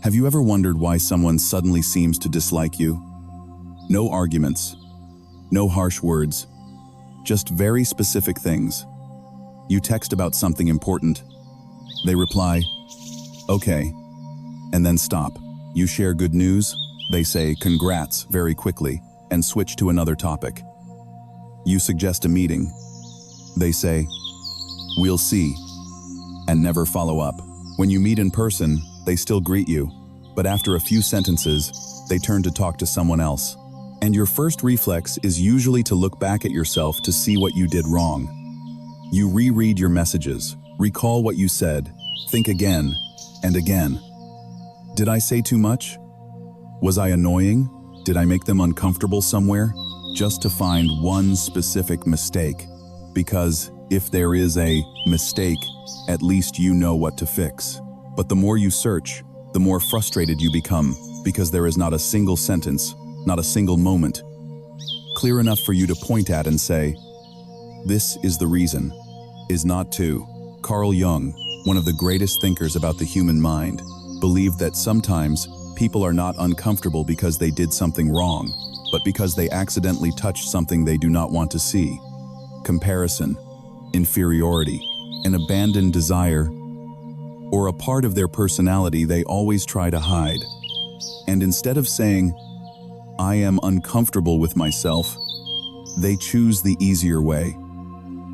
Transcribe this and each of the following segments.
Have you ever wondered why someone suddenly seems to dislike you? No arguments, no harsh words, just very specific things. You text about something important. They reply, "Okay," and then stop. You share good news. They say, "Congrats," very quickly, and switch to another topic. You suggest a meeting. They say, "We'll see," and never follow up. When you meet in person, they still greet you, but after a few sentences, they turn to talk to someone else. And your first reflex is usually to look back at yourself to see what you did wrong. You reread your messages, recall what you said, think again and again. Did I say too much? Was I annoying? Did I make them uncomfortable somewhere? Just to find one specific mistake. Because if there is a mistake, at least you know what to fix. But the more you search, the more frustrated you become, because there is not a single sentence, not a single moment, clear enough for you to point at and say, "This is the reason," is not to. Carl Jung, one of the greatest thinkers about the human mind, believed that sometimes people are not uncomfortable because they did something wrong, but because they accidentally touched something they do not want to see. Comparison, inferiority, an abandoned desire, or a part of their personality they always try to hide. And instead of saying, "I am uncomfortable with myself," they choose the easier way.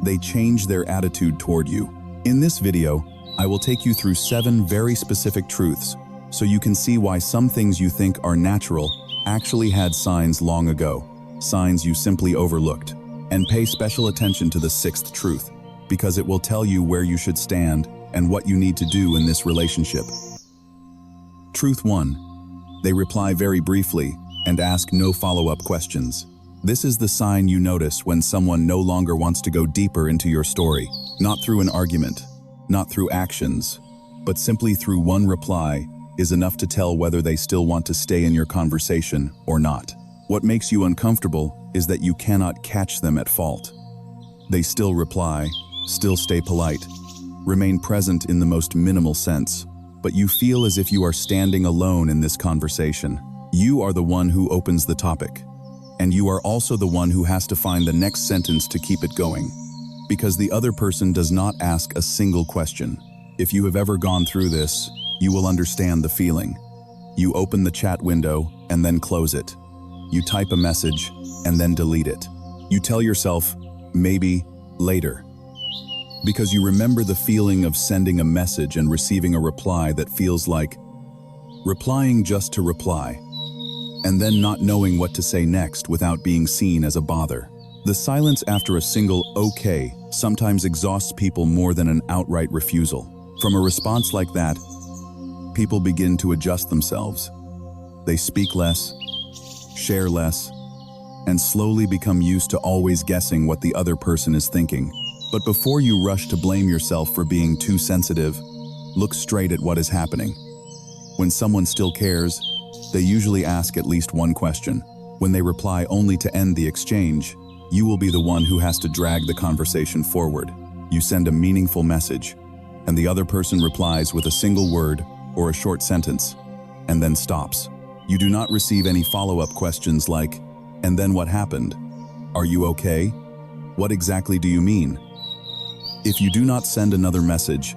They change their attitude toward you. In this video, I will take you through 7 very specific truths so you can see why some things you think are natural actually had signs long ago, signs you simply overlooked. And pay special attention to the 6th truth, because it will tell you where you should stand and what you need to do in this relationship. Truth 1. They reply very briefly and ask no follow-up questions. This is the sign you notice when someone no longer wants to go deeper into your story, not through an argument, not through actions, but simply through one reply is enough to tell whether they still want to stay in your conversation or not. What makes you uncomfortable is that you cannot catch them at fault. They still reply, still stay polite, remain present in the most minimal sense, but you feel as if you are standing alone in this conversation. You are the one who opens the topic, and you are also the one who has to find the next sentence to keep it going, because the other person does not ask a single question. If you have ever gone through this, you will understand the feeling. You open the chat window and then close it. You type a message and then delete it. You tell yourself, "Maybe later," because you remember the feeling of sending a message and receiving a reply that feels like replying just to reply, and then not knowing what to say next without being seen as a bother. The silence after a single "okay" sometimes exhausts people more than an outright refusal. From a response like that, people begin to adjust themselves. They speak less, share less, and slowly become used to always guessing what the other person is thinking. But before you rush to blame yourself for being too sensitive, look straight at what is happening. When someone still cares, they usually ask at least one question. When they reply only to end the exchange, you will be the one who has to drag the conversation forward. You send a meaningful message, and the other person replies with a single word or a short sentence, and then stops. You do not receive any follow-up questions like, "And then what happened? Are you okay? What exactly do you mean?" If you do not send another message,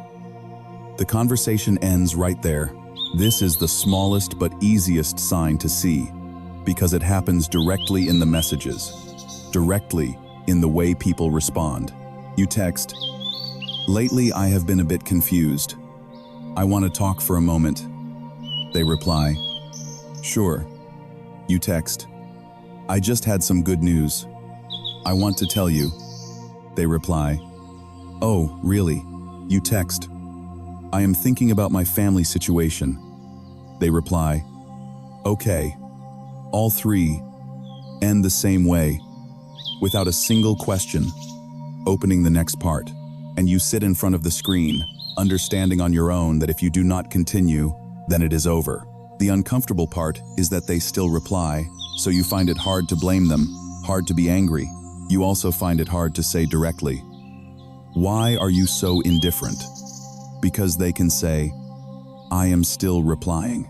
the conversation ends right there. This is the smallest but easiest sign to see, because it happens directly in the messages, directly in the way people respond. You text, "Lately I have been a bit confused. I want to talk for a moment." They reply, "Sure." You text, "I just had some good news. I want to tell you." They reply, "Oh, really?" You text, "I am thinking about my family situation." They reply, "Okay." All 3 end the same way, without a single question, opening the next part, and you sit in front of the screen, understanding on your own that if you do not continue, then it is over. The uncomfortable part is that they still reply, so you find it hard to blame them, hard to be angry. You also find it hard to say directly, "Why are you so indifferent?" Because they can say, "I am still replying."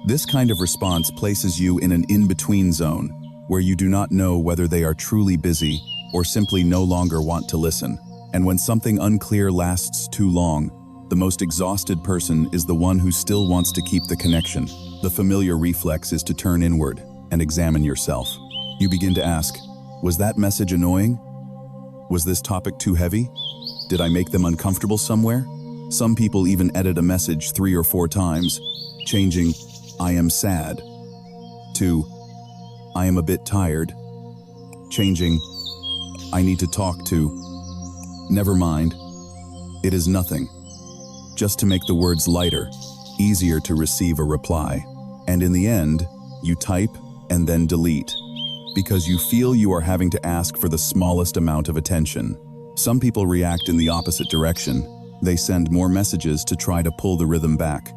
This kind of response places you in an in-between zone, where you do not know whether they are truly busy or simply no longer want to listen. And when something unclear lasts too long, the most exhausted person is the one who still wants to keep the connection. The familiar reflex is to turn inward and examine yourself. You begin to ask, was that message annoying? Was this topic too heavy? Did I make them uncomfortable somewhere? Some people even edit a message 3 or 4 times, changing "I am sad" to "I am a bit tired," changing "I need to talk to" "Never mind, it is nothing," just to make the words lighter, easier to receive a reply. And in the end, you type and then delete, because you feel you are having to ask for the smallest amount of attention. Some people react in the opposite direction. They send more messages to try to pull the rhythm back.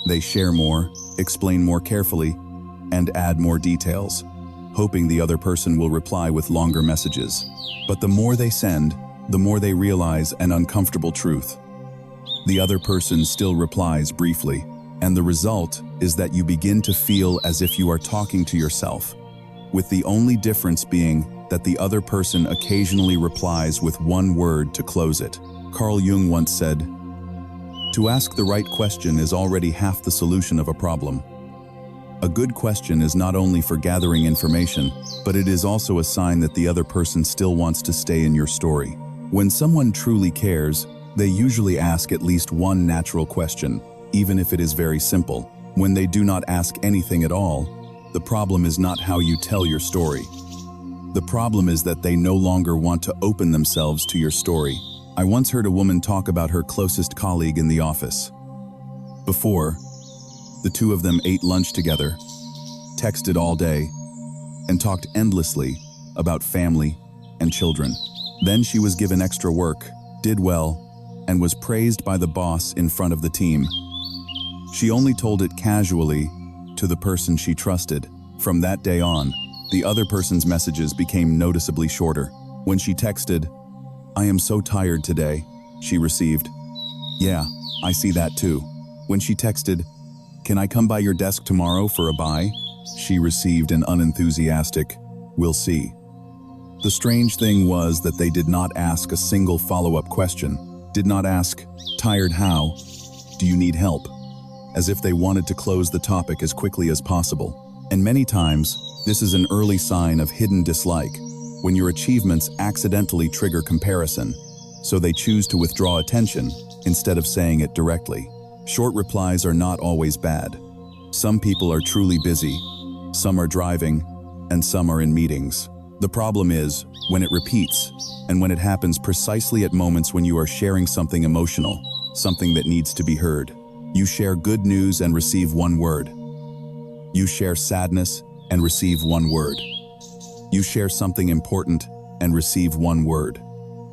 They share more, explain more carefully, and add more details, hoping the other person will reply with longer messages. But the more they send, the more they realize an uncomfortable truth. The other person still replies briefly, and the result is that you begin to feel as if you are talking to yourself, with the only difference being that the other person occasionally replies with one word to close it. Carl Jung once said, "To ask the right question is already half the solution of a problem." A good question is not only for gathering information, but it is also a sign that the other person still wants to stay in your story. When someone truly cares, they usually ask at least one natural question, even if it is very simple. When they do not ask anything at all, the problem is not how you tell your story. The problem is that they no longer want to open themselves to your story. I once heard a woman talk about her closest colleague in the office. Before, the two of them ate lunch together, texted all day, and talked endlessly about family and children. Then she was given extra work, did well, and was praised by the boss in front of the team. She only told it casually to the person she trusted. From that day on, the other person's messages became noticeably shorter. When she texted, "I am so tired today," she received, "Yeah, I see that too." When she texted, "Can I come by your desk tomorrow for a buy?" she received an unenthusiastic, "We'll see." The strange thing was that they did not ask a single follow-up question, did not ask, "Tired how? Do you need help?" as if they wanted to close the topic as quickly as possible. And many times, this is an early sign of hidden dislike, when your achievements accidentally trigger comparison, so they choose to withdraw attention instead of saying it directly. Short replies are not always bad. Some people are truly busy, some are driving, and some are in meetings. The problem is when it repeats, and when it happens precisely at moments when you are sharing something emotional, something that needs to be heard. You share good news and receive one word. You share sadness and receive one word. You share something important and receive one word.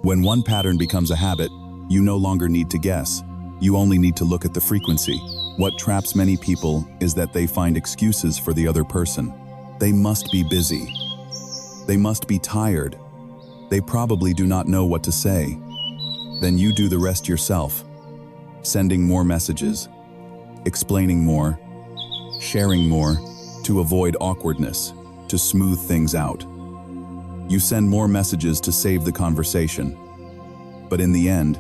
When one pattern becomes a habit, you no longer need to guess. You only need to look at the frequency. What traps many people is that they find excuses for the other person. They must be busy. They must be tired. They probably do not know what to say. Then you do the rest yourself, sending more messages, explaining more, sharing more, to avoid awkwardness, to smooth things out. You send more messages to save the conversation. But in the end,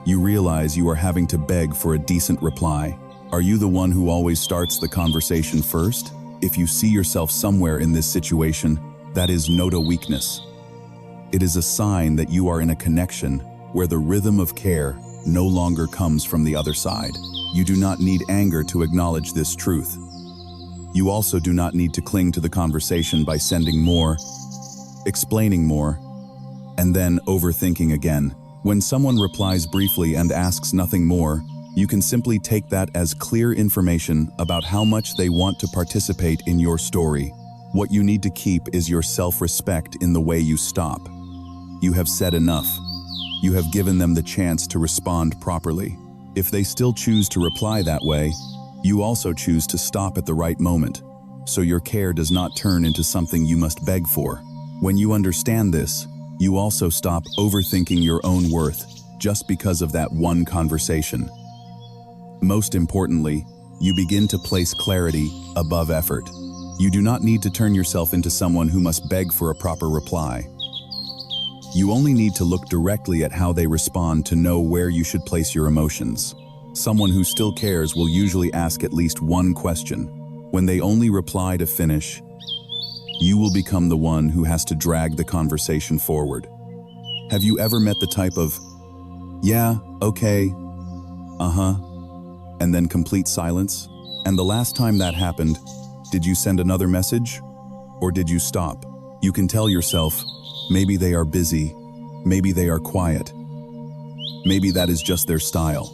you realize you are having to beg for a decent reply. Are you the one who always starts the conversation first? If you see yourself somewhere in this situation, that is not a weakness. It is a sign that you are in a connection where the rhythm of care no longer comes from the other side. You do not need anger to acknowledge this truth. You also do not need to cling to the conversation by sending more, explaining more, and then overthinking again. When someone replies briefly and asks nothing more, you can simply take that as clear information about how much they want to participate in your story. What you need to keep is your self-respect in the way you stop. You have said enough. You have given them the chance to respond properly. If they still choose to reply that way, you also choose to stop at the right moment, so your care does not turn into something you must beg for. When you understand this, you also stop overthinking your own worth just because of that one conversation. Most importantly, you begin to place clarity above effort. You do not need to turn yourself into someone who must beg for a proper reply. You only need to look directly at how they respond to know where you should place your emotions. Someone who still cares will usually ask at least one question. When they only reply to finish, you will become the one who has to drag the conversation forward. Have you ever met the type of, yeah, okay, and then complete silence? And the last time that happened, did you send another message? Or did you stop? You can tell yourself, maybe they are busy, maybe they are quiet, maybe that is just their style.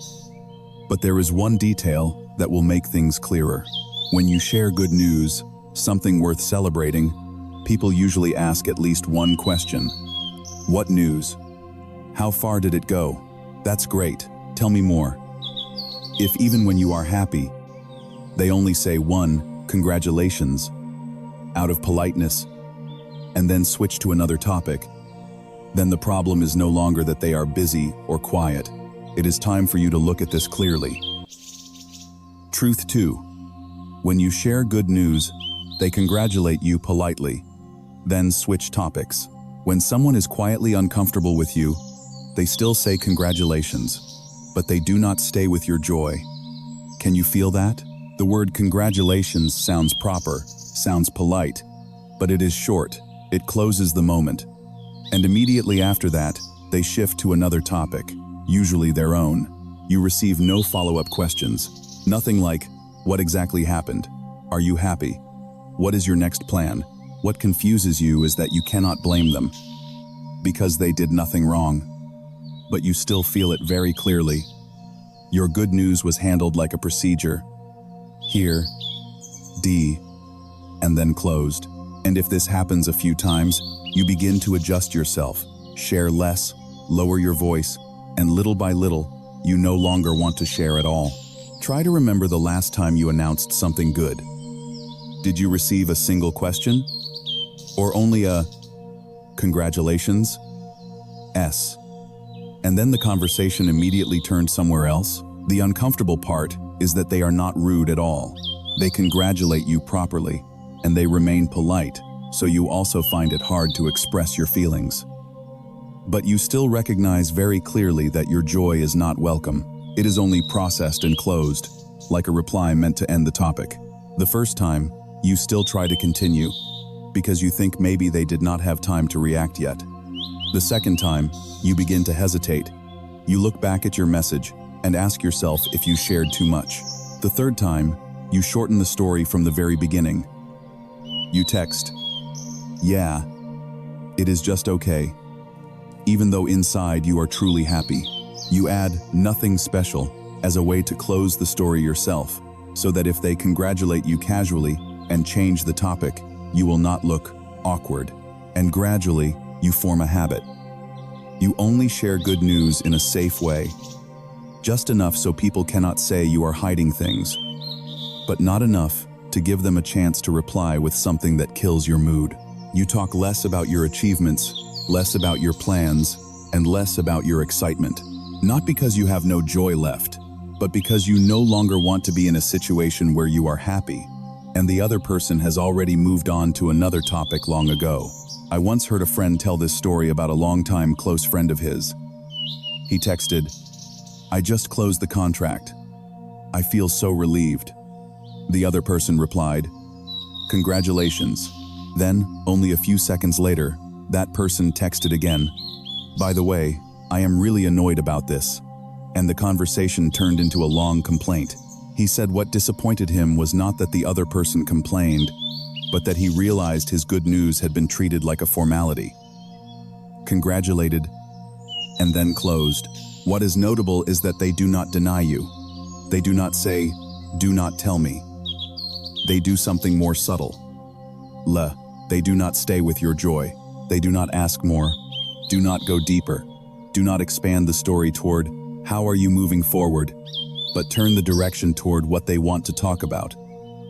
But there is one detail that will make things clearer. When you share good news, something worth celebrating, people usually ask at least one question. What news? How far did it go? That's great. Tell me more. If even when you are happy, they only say one, congratulations, out of politeness, and then switch to another topic, then the problem is no longer that they are busy or quiet. It is time for you to look at this clearly. Truth 2. When you share good news, they congratulate you politely, then switch topics. When someone is quietly uncomfortable with you, they still say congratulations, but they do not stay with your joy. Can you feel that? The word congratulations sounds proper, sounds polite, but it is short. It closes the moment. And immediately after that, they shift to another topic, usually their own. You receive no follow-up questions. Nothing like, what exactly happened? Are you happy? What is your next plan? What confuses you is that you cannot blame them, because they did nothing wrong. But you still feel it very clearly. Your good news was handled like a procedure. Here, D, and then closed. And if this happens a few times, you begin to adjust yourself, share less, lower your voice, and little by little, you no longer want to share at all. Try to remember the last time you announced something good. Did you receive a single question? Or only a, congratulations? S. And then the conversation immediately turned somewhere else? The uncomfortable part is that they are not rude at all. They congratulate you properly, and they remain polite, so you also find it hard to express your feelings. But you still recognize very clearly that your joy is not welcome. It is only processed and closed, like a reply meant to end the topic. The first time, you still try to continue, because you think maybe they did not have time to react yet. The second time, you begin to hesitate. You look back at your message and ask yourself if you shared too much. The third time, you shorten the story from the very beginning. You text, yeah, it is just okay. Even though inside you are truly happy. You add nothing special as a way to close the story yourself, so that if they congratulate you casually and change the topic, you will not look awkward. And gradually, you form a habit. You only share good news in a safe way, just enough so people cannot say you are hiding things, but not enough to give them a chance to reply with something that kills your mood. You talk less about your achievements, less about your plans, and less about your excitement. Not because you have no joy left, but because you no longer want to be in a situation where you are happy, and the other person has already moved on to another topic long ago. I once heard a friend tell this story about a longtime close friend of his. He texted, "I just closed the contract. I feel so relieved." The other person replied, "Congratulations." Then, only a few seconds later, that person texted again, "By the way, I am really annoyed about this." And the conversation turned into a long complaint. He said what disappointed him was not that the other person complained, but that he realized his good news had been treated like a formality. Congratulated, and then closed. What is notable is that they do not deny you. They do not say, "Do not tell me." They do something more subtle. They do not stay with your joy. They do not ask more. Do not go deeper. Do not expand the story toward, how are you moving forward? But turn the direction toward what they want to talk about,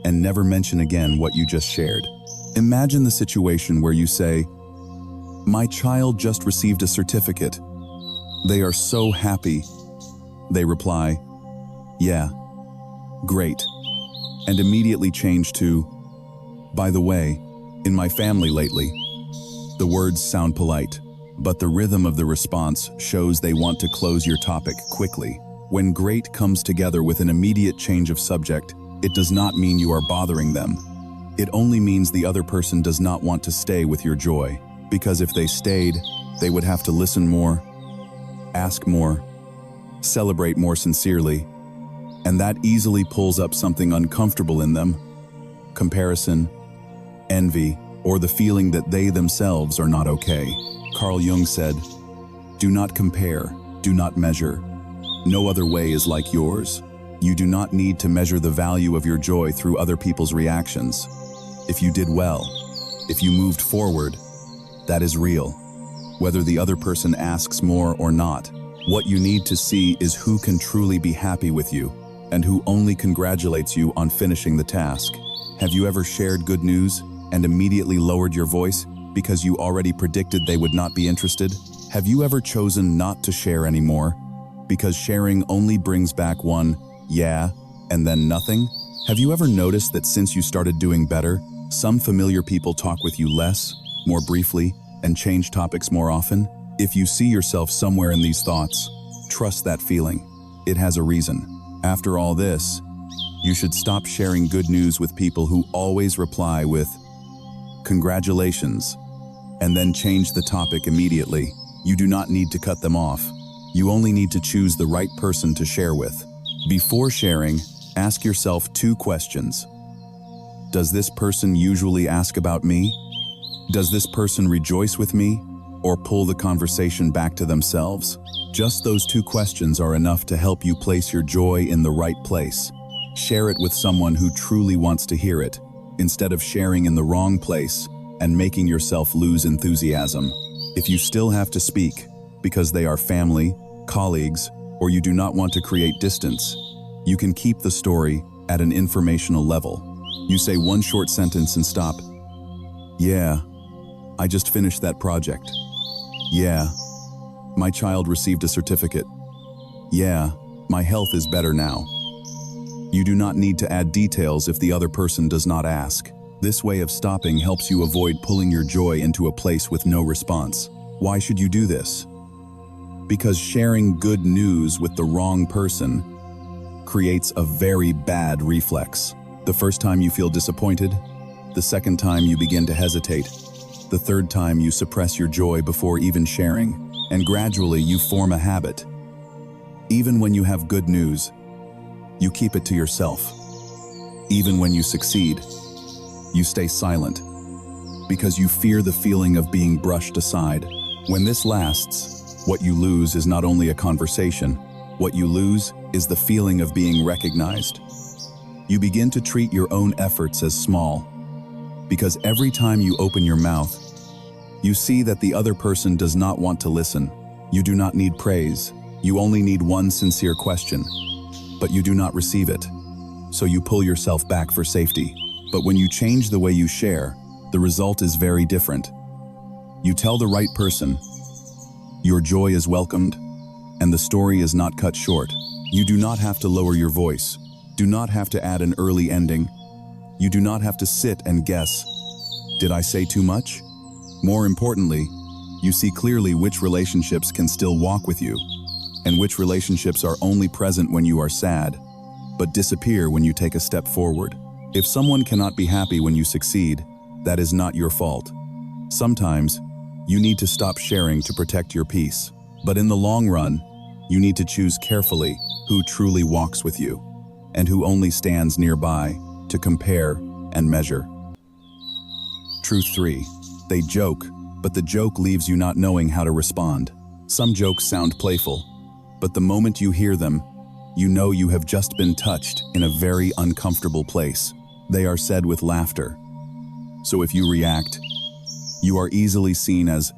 and never mention again what you just shared. Imagine the situation where you say, "My child just received a certificate. They are so happy." They reply, "Yeah, great. and immediately change to, "By the way, in my family lately." The words sound polite, but the rhythm of the response shows they want to close your topic quickly. When great comes together with an immediate change of subject, it does not mean you are bothering them. It only means the other person does not want to stay with your joy, because if they stayed, they would have to listen more, ask more, celebrate more sincerely, and that easily pulls up something uncomfortable in them: comparison, envy, or the feeling that they themselves are not okay. Carl Jung said, "Do not compare, do not measure. No other way is like yours." You do not need to measure the value of your joy through other people's reactions. If you did well, if you moved forward, that is real. Whether the other person asks more or not, what you need to see is who can truly be happy with you and who only congratulates you on finishing the task. Have you ever shared good news and immediately lowered your voice because you already predicted they would not be interested? Have you ever chosen not to share anymore because sharing only brings back one "yeah" and then nothing? Have you ever noticed that since you started doing better, some familiar people talk with you less, more briefly, and change topics more often? If you see yourself somewhere in these thoughts, trust that feeling. It has a reason. After all this, you should stop sharing good news with people who always reply with "congratulations" and then change the topic immediately. You do not need to cut them off. You only need to choose the right person to share with. Before sharing, ask yourself 2 questions. Does this person usually ask about me? Does this person rejoice with me or pull the conversation back to themselves? Just those 2 questions are enough to help you place your joy in the right place. Share it with someone who truly wants to hear it, instead of sharing in the wrong place and making yourself lose enthusiasm. If you still have to speak because they are family, colleagues, or you do not want to create distance, you can keep the story at an informational level. You say one short sentence and stop. "Yeah, I just finished that project. Yeah, my child received a certificate. Yeah, my health is better now." You do not need to add details if the other person does not ask. This way of stopping helps you avoid pulling your joy into a place with no response. Why should you do this? Because sharing good news with the wrong person creates a very bad reflex. The first time you feel disappointed, the second time you begin to hesitate, the third time you suppress your joy before even sharing, and gradually you form a habit. Even when you have good news, you keep it to yourself. Even when you succeed, you stay silent because you fear the feeling of being brushed aside. When this lasts, what you lose is not only a conversation, what you lose is the feeling of being recognized. You begin to treat your own efforts as small, because every time you open your mouth, you see that the other person does not want to listen. You do not need praise. You only need one sincere question, but you do not receive it. So you pull yourself back for safety. But when you change the way you share, the result is very different. You tell the right person, your joy is welcomed, and the story is not cut short. You do not have to lower your voice. Do not have to add an early ending. You do not have to sit and guess, did I say too much? More importantly, you see clearly which relationships can still walk with you, and which relationships are only present when you are sad, but disappear when you take a step forward. If someone cannot be happy when you succeed, that is not your fault. Sometimes, you need to stop sharing to protect your peace. But in the long run, you need to choose carefully who truly walks with you, and who only stands nearby to compare and measure. Truth 3. They joke, but the joke leaves you not knowing how to respond. Some jokes sound playful, but the moment you hear them, you know you have just been touched in a very uncomfortable place. They are said with laughter. So if you react, you are easily seen as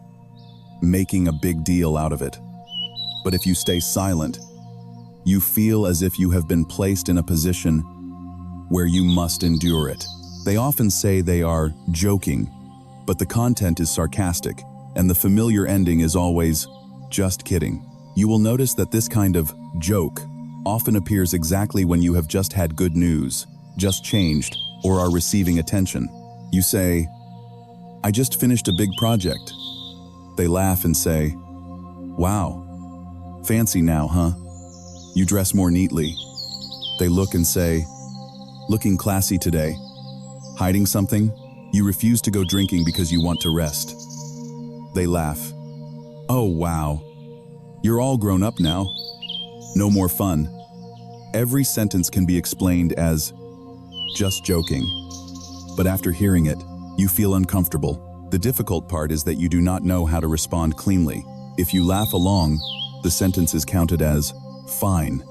making a big deal out of it. But if you stay silent, you feel as if you have been placed in a position where you must endure it. They often say they are joking, but the content is sarcastic, and the familiar ending is always, just kidding. You will notice that this kind of joke often appears exactly when you have just had good news, just changed, or are receiving attention. You say, "I just finished a big project." They laugh and say, "Wow, fancy now, huh? You dress more neatly." They look and say, "Looking classy today." Hiding something? You refuse to go drinking because you want to rest. They laugh. "Oh, wow. You're all grown up now. No more fun." Every sentence can be explained as just joking. But after hearing it, you feel uncomfortable. The difficult part is that you do not know how to respond cleanly. If you laugh along, the sentence is counted as fine,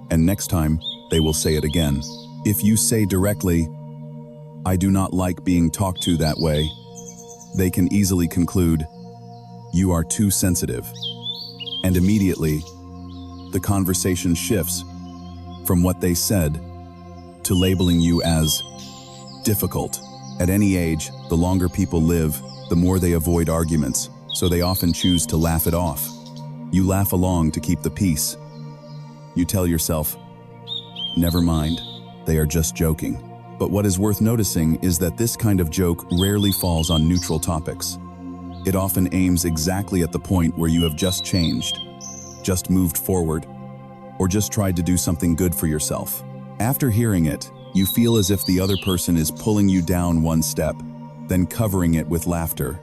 and next time, they will say it again. If you say directly, "I do not like being talked to that way," they can easily conclude, "You are too sensitive." And immediately, the conversation shifts from what they said to labeling you as difficult. At any age, the longer people live, the more they avoid arguments, so they often choose to laugh it off. You laugh along to keep the peace. You tell yourself, "Never mind, they are just joking." But what is worth noticing is that this kind of joke rarely falls on neutral topics. It often aims exactly at the point where you have just changed, just moved forward, or just tried to do something good for yourself. After hearing it, you feel as if the other person is pulling you down one step, then covering it with laughter,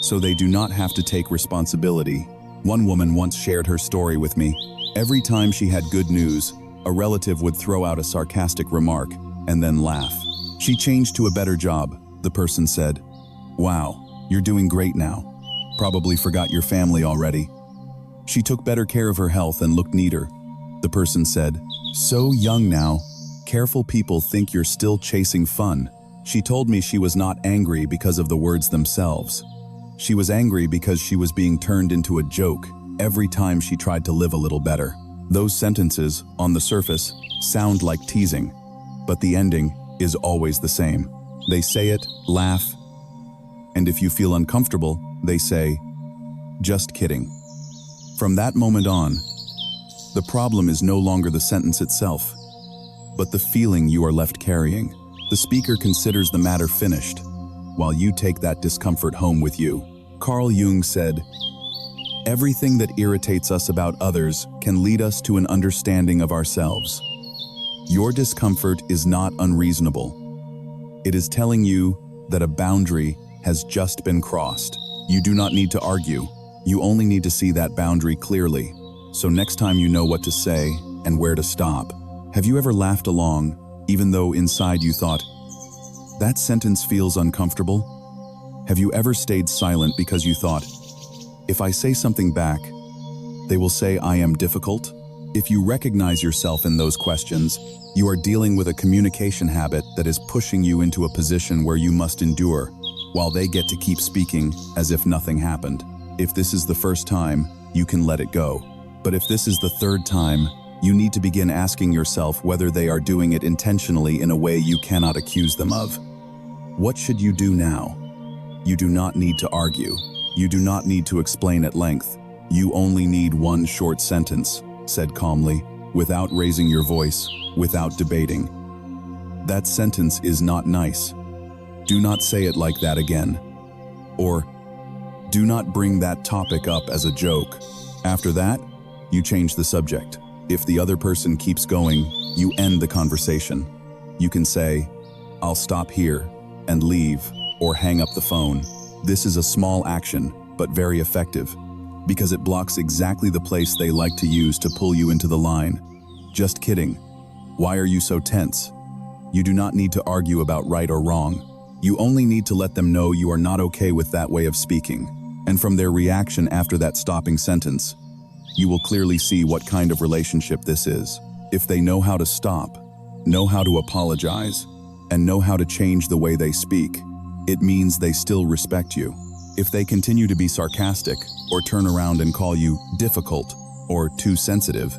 so they do not have to take responsibility. One woman once shared her story with me. Every time she had good news, a relative would throw out a sarcastic remark and then laugh. "She changed to a better job," the person said. "Wow, you're doing great now. Probably forgot your family already." "She took better care of her health and looked neater," the person said. "So young now. Careful people think you're still chasing fun." She told me she was not angry because of the words themselves. She was angry because she was being turned into a joke every time she tried to live a little better. Those sentences, on the surface, sound like teasing, but the ending is always the same. They say it, laugh, and if you feel uncomfortable, they say, "Just kidding." From that moment on, the problem is no longer the sentence itself, but the feeling you are left carrying. The speaker considers the matter finished, while you take that discomfort home with you. Carl Jung said, "Everything that irritates us about others can lead us to an understanding of ourselves." Your discomfort is not unreasonable. It is telling you that a boundary has just been crossed. You do not need to argue. You only need to see that boundary clearly. So next time you know what to say and where to stop. Have you ever laughed along, even though inside you thought, "That sentence feels uncomfortable"? Have you ever stayed silent because you thought, "If I say something back, they will say I am difficult"? If you recognize yourself in those questions, you are dealing with a communication habit that is pushing you into a position where you must endure, while they get to keep speaking as if nothing happened. If this is the first time, you can let it go. But if this is the third time, you need to begin asking yourself whether they are doing it intentionally in a way you cannot accuse them of. What should you do now? You do not need to argue. You do not need to explain at length. You only need one short sentence, said calmly, without raising your voice, without debating. That sentence is not nice. Do not say it like that again. Or, do not bring that topic up as a joke. After that, you change the subject. If the other person keeps going, you end the conversation. You can say, "I'll stop here," and leave, or hang up the phone. This is a small action, but very effective, because it blocks exactly the place they like to use to pull you into the line. Just kidding. Why are you so tense? You do not need to argue about right or wrong. You only need to let them know you are not okay with that way of speaking. And from their reaction after that stopping sentence, you will clearly see what kind of relationship this is. If they know how to stop, know how to apologize, and know how to change the way they speak, it means they still respect you. If they continue to be sarcastic or turn around and call you difficult or too sensitive,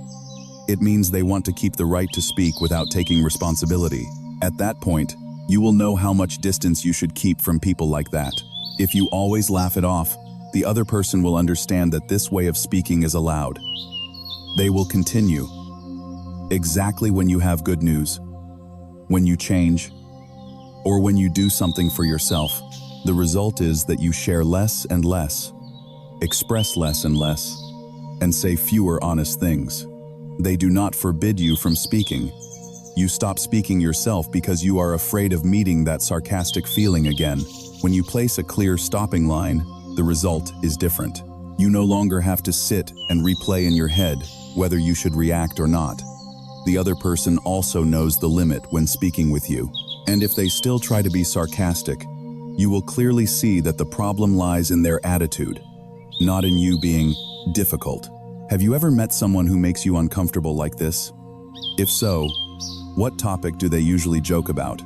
it means they want to keep the right to speak without taking responsibility. At that point, you will know how much distance you should keep from people like that. If you always laugh it off, the other person will understand that this way of speaking is allowed. They will continue. Exactly when you have good news. when you change, or when you do something for yourself, the result is that you share less and less, express less and less, and say fewer honest things. They do not forbid you from speaking. You stop speaking yourself because you are afraid of meeting that sarcastic feeling again. When you place a clear stopping line, the result is different. You no longer have to sit and replay in your head whether you should react or not. The other person also knows the limit when speaking with you. And if they still try to be sarcastic, you will clearly see that the problem lies in their attitude, not in you being difficult. Have you ever met someone who makes you uncomfortable like this? If so, what topic do they usually joke about?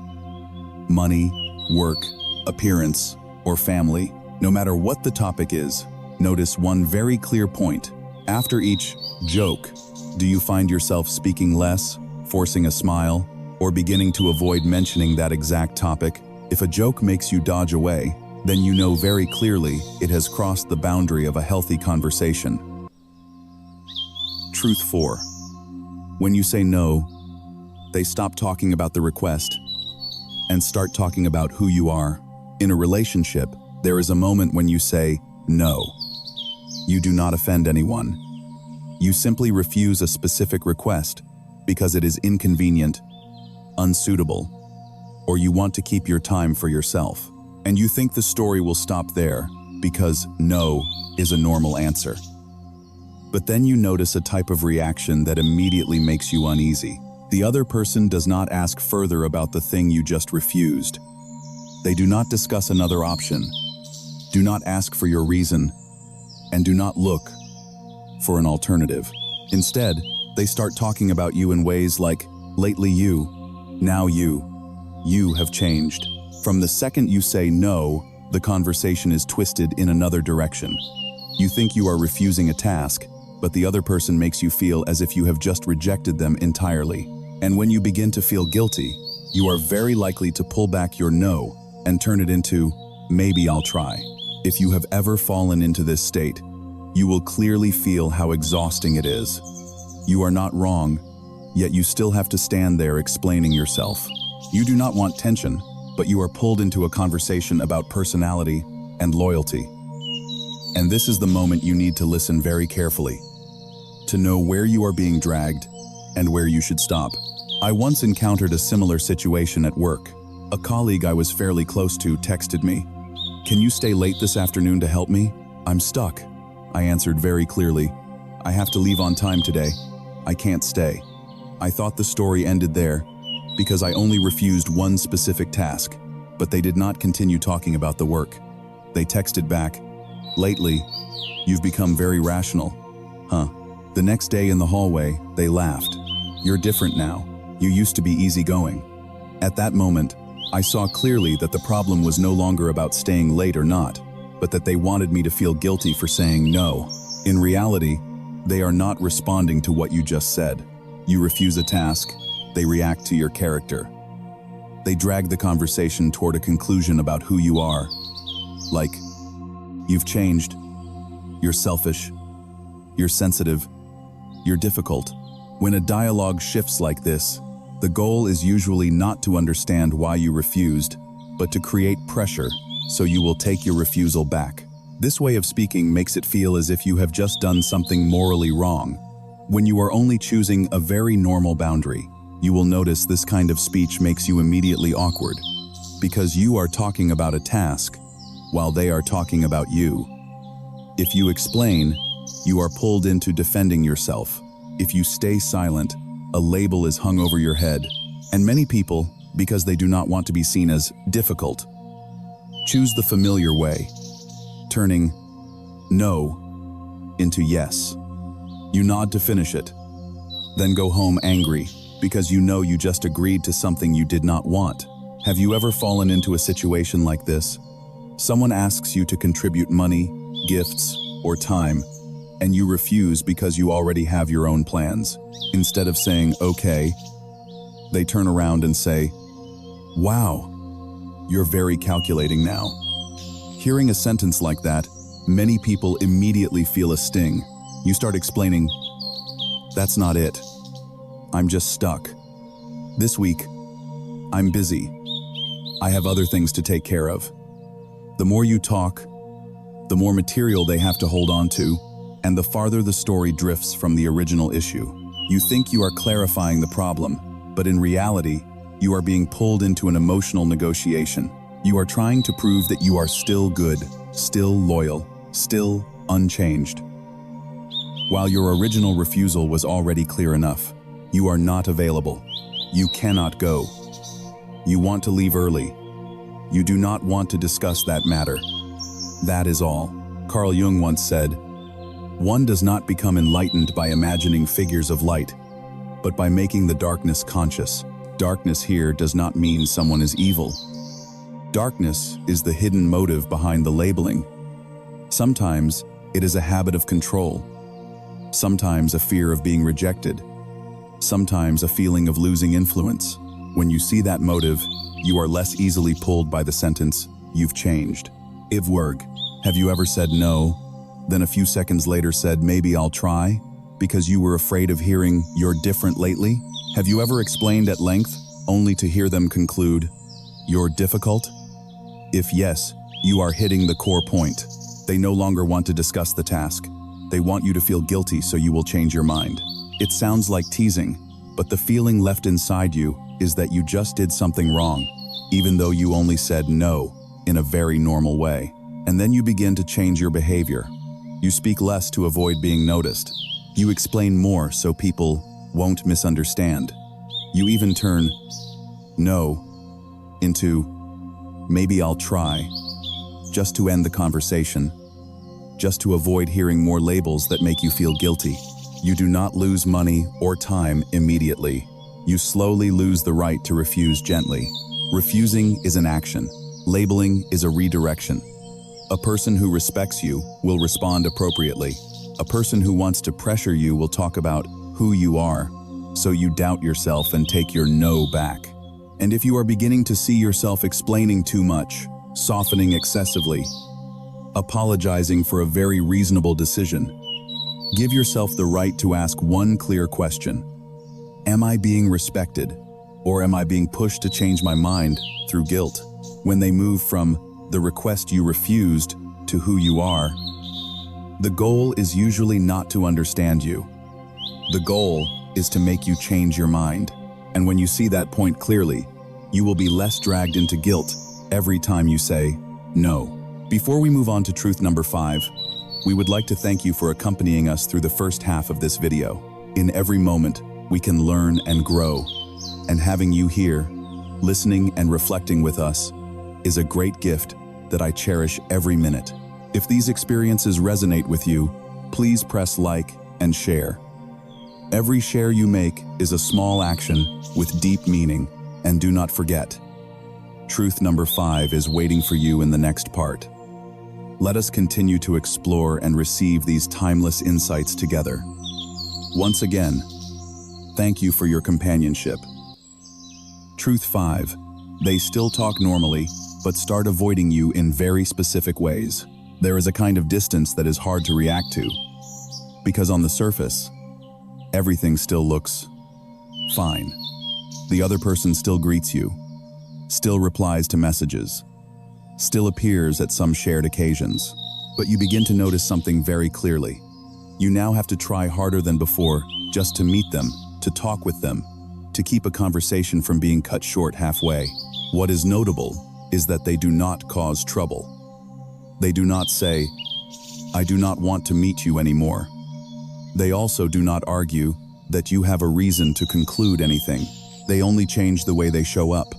Money, work, appearance, or family? No matter what the topic is, notice one very clear point. After each joke, do you find yourself speaking less, forcing a smile, or beginning to avoid mentioning that exact topic? If a joke makes you dodge away, then you know very clearly it has crossed the boundary of a healthy conversation. Truth 4. When you say no, they stop talking about the request and start talking about who you are. In a relationship, there is a moment when you say no. You do not offend anyone. You simply refuse a specific request because it is inconvenient, unsuitable, or you want to keep your time for yourself. And you think the story will stop there because no is a normal answer. But then you notice a type of reaction that immediately makes you uneasy. The other person does not ask further about the thing you just refused. They do not discuss another option, do not ask for your reason, and do not look for an alternative. Instead, they start talking about you in ways like, lately you, now you have changed. From the second you say no, the conversation is twisted in another direction. You think you are refusing a task, but the other person makes you feel as if you have just rejected them entirely. And when you begin to feel guilty, you are very likely to pull back your no and turn it into, maybe I'll try. If you have ever fallen into this state, you will clearly feel how exhausting it is. You are not wrong, yet you still have to stand there explaining yourself. You do not want tension, but you are pulled into a conversation about personality and loyalty. And this is the moment you need to listen very carefully, to know where you are being dragged and where you should stop. I once encountered a similar situation at work. A colleague I was fairly close to texted me, "Can you stay late this afternoon to help me? I'm stuck." I answered very clearly, "I have to leave on time today. I can't stay." I thought the story ended there because I only refused one specific task, but they did not continue talking about the work. They texted back, "Lately, you've become very rational." Huh. The next day in the hallway, they laughed. "You're different now. You used to be easygoing." At that moment, I saw clearly that the problem was no longer about staying late or not, but that they wanted me to feel guilty for saying no. In reality, they are not responding to what you just said. You refuse a task, they react to your character. They drag the conversation toward a conclusion about who you are. Like, you've changed, you're selfish, you're sensitive, you're difficult. When a dialogue shifts like this, the goal is usually not to understand why you refused, but to create pressure so you will take your refusal back. This way of speaking makes it feel as if you have just done something morally wrong, when you are only choosing a very normal boundary. You will notice this kind of speech makes you immediately awkward, because you are talking about a task, while they are talking about you. If you explain, you are pulled into defending yourself. If you stay silent, a label is hung over your head. And many people, because they do not want to be seen as difficult, choose the familiar way, turning no into yes. You nod to finish it, then go home angry because you know you just agreed to something you did not want. Have you ever fallen into a situation like this? Someone asks you to contribute money, gifts, or time, and you refuse because you already have your own plans. Instead of saying, "Okay," they turn around and say, "Wow, you're very calculating now." Hearing a sentence like that, many people immediately feel a sting. You start explaining, "That's not it. I'm just stuck. This week, I'm busy. I have other things to take care of. The more you talk, the more material they have to hold on to, and the farther the story drifts from the original issue. You think you are clarifying the problem, but in reality, you are being pulled into an emotional negotiation. You are trying to prove that you are still good, still loyal, still unchanged. While your original refusal was already clear enough, you are not available. You cannot go. You want to leave early. You do not want to discuss that matter. That is all. Carl Jung once said, "One does not become enlightened by imagining figures of light, but by making the darkness conscious." Darkness here does not mean someone is evil. Darkness is the hidden motive behind the labeling. Sometimes it is a habit of control. Sometimes a fear of being rejected. Sometimes a feeling of losing influence. When you see that motive, you are less easily pulled by the sentence, "You've changed." Ivwerg, have you ever said no, then a few seconds later said, "Maybe I'll try," because you were afraid of hearing, "You're different lately"? Have you ever explained at length, only to hear them conclude, "You're difficult"? If yes, you are hitting the core point. They no longer want to discuss the task. They want you to feel guilty so you will change your mind. It sounds like teasing, but the feeling left inside you is that you just did something wrong, even though you only said no in a very normal way. And then you begin to change your behavior. You speak less to avoid being noticed. You explain more so people won't misunderstand. You even turn no into "maybe I'll try," just to end the conversation, just to avoid hearing more labels that make you feel guilty. You do not lose money or time immediately. You slowly lose the right to refuse gently. Refusing is an action. Labeling is a redirection. A person who respects you will respond appropriately. A person who wants to pressure you will talk about who you are, so you doubt yourself and take your no back. And if you are beginning to see yourself explaining too much, softening excessively, apologizing for a very reasonable decision, give yourself the right to ask one clear question. Am I being respected, or am I being pushed to change my mind through guilt? When they move from the request you refused to who you are, the goal is usually not to understand you. The goal is to make you change your mind. And when you see that point clearly, you will be less dragged into guilt every time you say no. Before we move on to truth number 5, we would like to thank you for accompanying us through the first half of this video. In every moment, we can learn and grow. And having you here, listening and reflecting with us, is a great gift that I cherish every minute. If these experiences resonate with you, please press like and share. Every share you make is a small action with deep meaning, and do not forget, truth number 5 is waiting for you in the next part. Let us continue to explore and receive these timeless insights together. Once again, thank you for your companionship. Truth 5. They still talk normally, but start avoiding you in very specific ways. There is a kind of distance that is hard to react to, because on the surface, everything still looks fine. The other person still greets you, still replies to messages, still appears at some shared occasions. But you begin to notice something very clearly. You now have to try harder than before just to meet them, to talk with them, to keep a conversation from being cut short halfway. What is notable is that they do not cause trouble. They do not say, "I do not want to meet you anymore." They also do not argue that you have a reason to conclude anything. They only change the way they show up,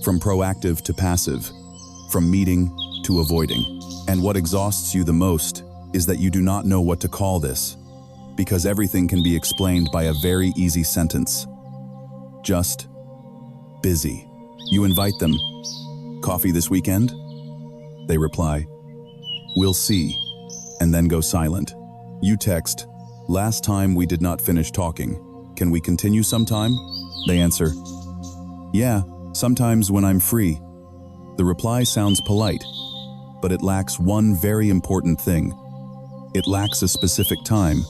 from proactive to passive, from meeting to avoiding. And what exhausts you the most is that you do not know what to call this, because everything can be explained by a very easy sentence. Just busy. You invite them, "Coffee this weekend?" They reply, "We'll see," and then go silent. You text, "Last time we did not finish talking. Can we continue sometime?" They answer, "Yeah, sometimes when I'm free." The reply sounds polite, but it lacks one very important thing. It lacks a specific time.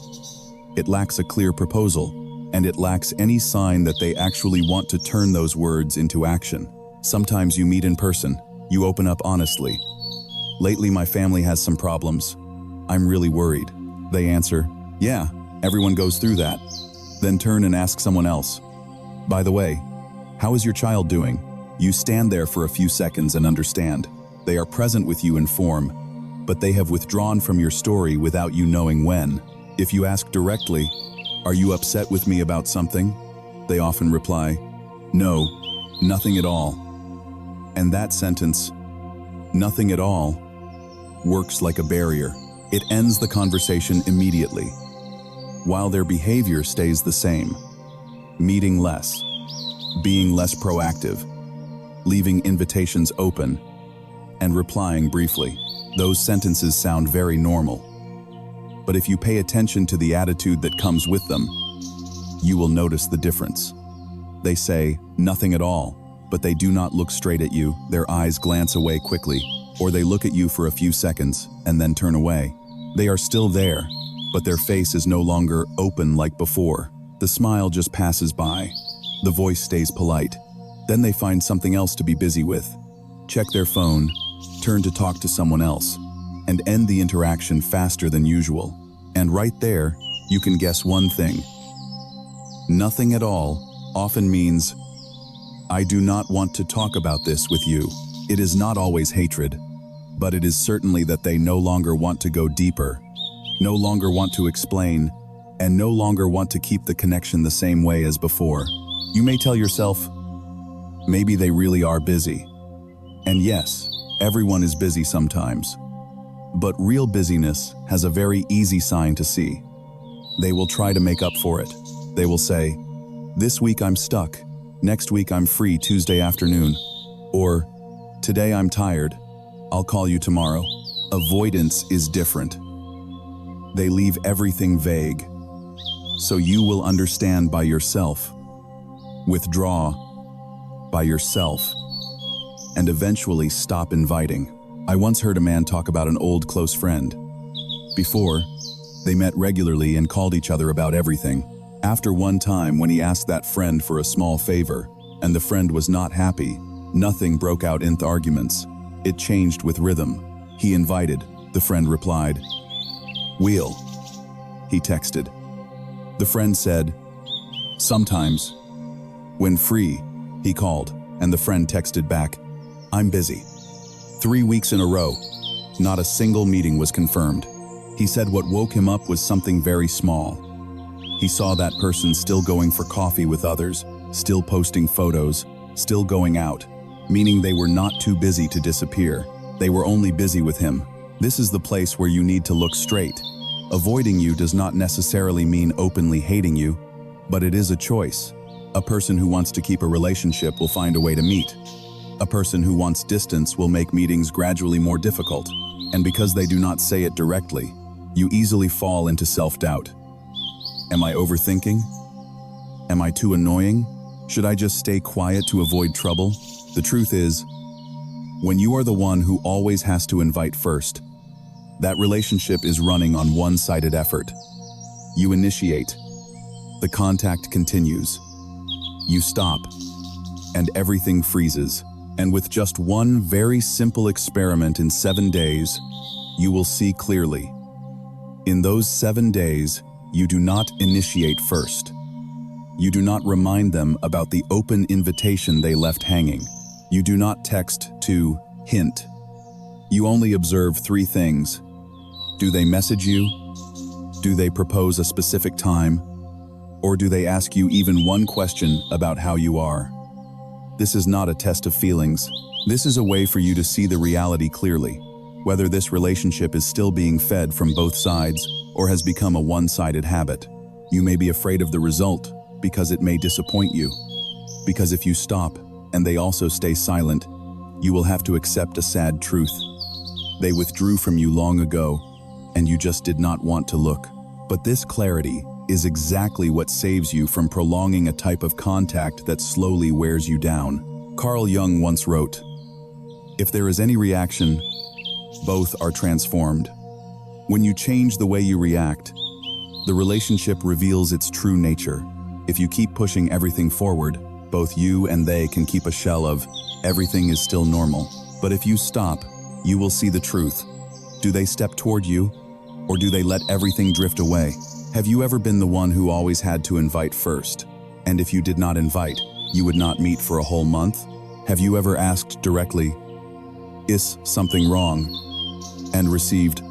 It lacks a clear proposal. and it lacks any sign that they actually want to turn those words into action. Sometimes you meet in person, you open up honestly. Lately, my family has some problems. I'm really worried. They answer, yeah, everyone goes through that. Then turn and ask someone else, by the way, how is your child doing? You stand there for a few seconds and understand. They are present with you in form, but they have withdrawn from your story without you knowing when. If you ask directly, are you upset with me about something? They often reply, no, nothing at all. And that sentence, nothing at all, works like a barrier. It ends the conversation immediately, while their behavior stays the same. Meeting less, being less proactive, leaving invitations open, and replying briefly. Those sentences sound very normal. But if you pay attention to the attitude that comes with them, you will notice the difference. They say, nothing at all, but they do not look straight at you. Their eyes glance away quickly, or they look at you for a few seconds and then turn away. They are still there, but their face is no longer open like before. The smile just passes by. The voice stays polite. Then they find something else to be busy with. Check their phone, turn to talk to someone else, and end the interaction faster than usual. And right there, you can guess one thing. Nothing at all often means, I do not want to talk about this with you. It is not always hatred, but it is certainly that they no longer want to go deeper, no longer want to explain, and no longer want to keep the connection the same way as before. You may tell yourself, maybe they really are busy. And yes, everyone is busy sometimes. But real busyness has a very easy sign to see. They will try to make up for it. They will say, this week I'm stuck, next week I'm free Tuesday afternoon, or today I'm tired, I'll call you tomorrow. Avoidance is different. They leave everything vague, so you will understand by yourself, withdraw by yourself, and eventually stop inviting. I once heard a man talk about an old close friend. Before, they met regularly and called each other about everything. After one time when he asked that friend for a small favor, and the friend was not happy, nothing broke out in arguments. It changed with rhythm. He invited, the friend replied. Wheel, he texted. The friend said, sometimes. When free, he called, and the friend texted back, I'm busy. 3 weeks in a row, not a single meeting was confirmed. He said what woke him up was something very small. He saw that person still going for coffee with others, still posting photos, still going out, meaning they were not too busy to disappear. They were only busy with him. This is the place where you need to look straight. Avoiding you does not necessarily mean openly hating you, but it is a choice. A person who wants to keep a relationship will find a way to meet. A person who wants distance will make meetings gradually more difficult, and because they do not say it directly, you easily fall into self-doubt. Am I overthinking? Am I too annoying? Should I just stay quiet to avoid trouble? The truth is, when you are the one who always has to invite first, that relationship is running on one-sided effort. You initiate. The contact continues. You stop, and everything freezes. And with just one very simple experiment in 7 days, you will see clearly. In those 7 days, you do not initiate first. You do not remind them about the open invitation they left hanging. You do not text to hint. You only observe 3 things. Do they message you? Do they propose a specific time? Or do they ask you even one question about how you are? This is not a test of feelings. This is a way for you to see the reality clearly, whether this relationship is still being fed from both sides or has become a one-sided habit. You may be afraid of the result because it may disappoint you. Because if you stop and they also stay silent, you will have to accept a sad truth. They withdrew from you long ago, and you just did not want to look. But this clarity is exactly what saves you from prolonging a type of contact that slowly wears you down. Carl Jung once wrote, if there is any reaction, both are transformed. When you change the way you react, the relationship reveals its true nature. If you keep pushing everything forward, both you and they can keep a shell of everything is still normal. But if you stop, you will see the truth. Do they step toward you, or do they let everything drift away? Have you ever been the one who always had to invite first? And if you did not invite, you would not meet for a whole month? Have you ever asked directly, "Is something wrong?" and received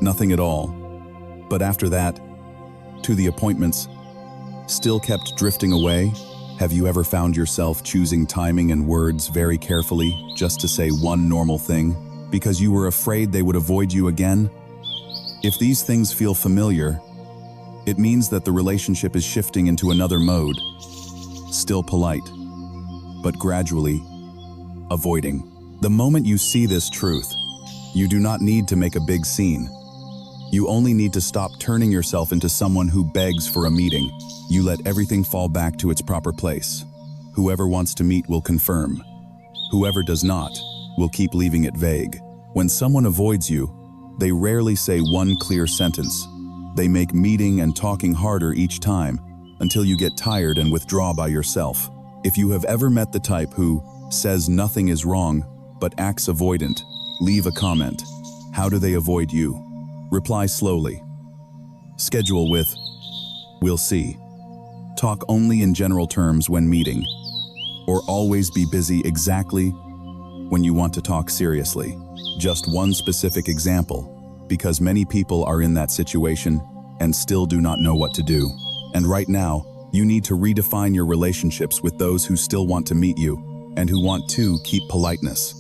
nothing at all? But after that, to the appointments, still kept drifting away? Have you ever found yourself choosing timing and words very carefully just to say one normal thing, because you were afraid they would avoid you again? If these things feel familiar, it means that the relationship is shifting into another mode, still polite, but gradually avoiding. The moment you see this truth, you do not need to make a big scene. You only need to stop turning yourself into someone who begs for a meeting. You let everything fall back to its proper place. Whoever wants to meet will confirm. Whoever does not will keep leaving it vague. When someone avoids you, they rarely say one clear sentence. They make meeting and talking harder each time until you get tired and withdraw by yourself. If you have ever met the type who says nothing is wrong but acts avoidant, leave a comment. How do they avoid you? Reply slowly. Schedule with, "We'll see." Talk only in general terms when meeting, or always be busy exactly when you want to talk seriously. Just one specific example, because many people are in that situation and still do not know what to do. And right now, you need to redefine your relationships with those who still want to meet you and who want to keep politeness.